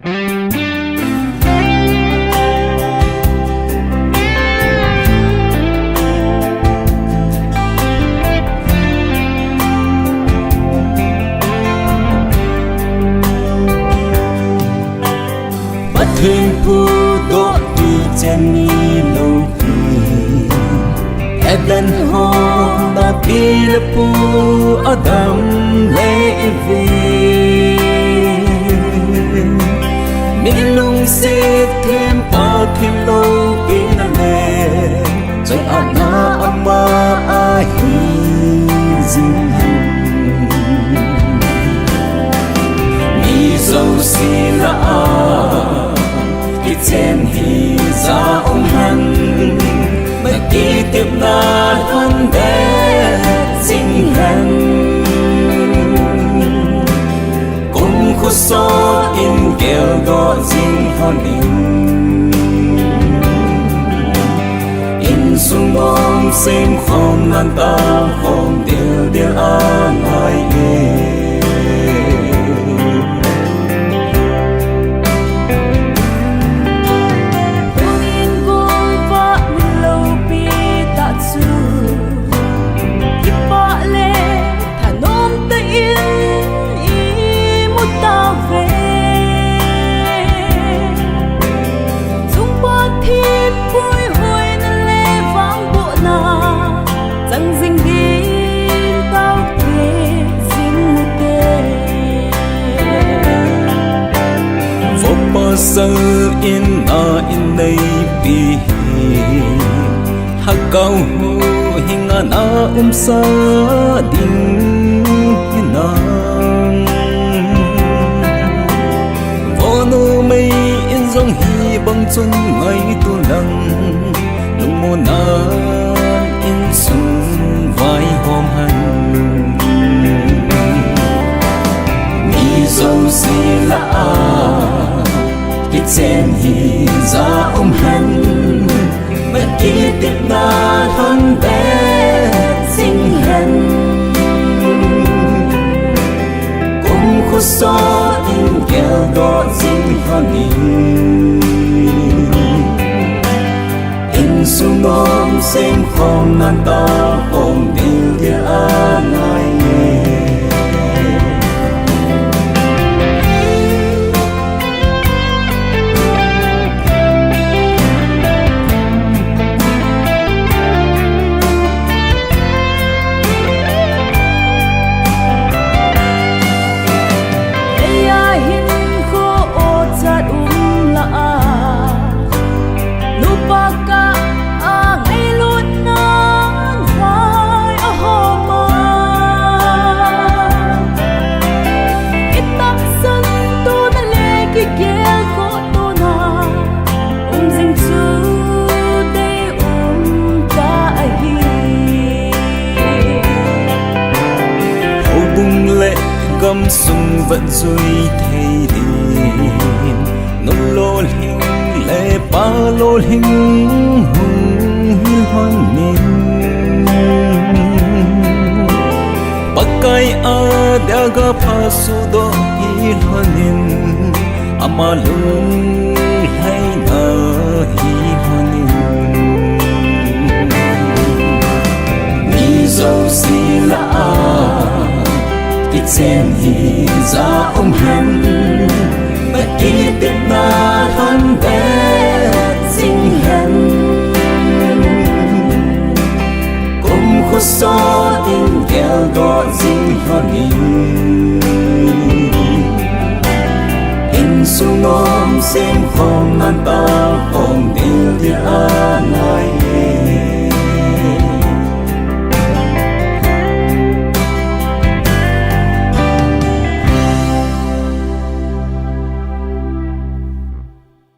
Thương phu đỗ đi trên ni lâu kỳ em lần ho đã đi là phu ở đầm lễ về mình lung sẽ thêm ta thêm lâu kỳ na lệ rồi anh na anh ma ai dinh mi dâu xì la trên hi ra ông hắn mà kỷ tiếp na thân bé sinh hẳn cũng khó so in kêu gọi dinh hơn in xuống bóng xem không nan ta không điều điều an ai sơ in na in đây bi hắc cao hu hình na sa ding na vono mây in dòng hi băng chân ngay tu lăng lung mô na in sung vai hôm hành mi dâu xì la cái trên hi ra ông hắn mà kỷ tiếp na thân bé sinh hẳn cũng khó so in kêu gọi sinh hơn in xuống ôm xem không nan ta không điều địa an ai gom sung vẫn duy thay điên nô lô hình lệ ba lô hình hùng hiên hoan niên bắc kai a đã gặp pha su do hi hoan niên ama lung hay na hi hoan niên mi dâu xì la cái trên hi ra ông hắn mà kỷ tiếp na thân bé sinh hẳn cũng khó so in kêu gọi sinh hơn in xuống ôm xem không nan ta không điều địa an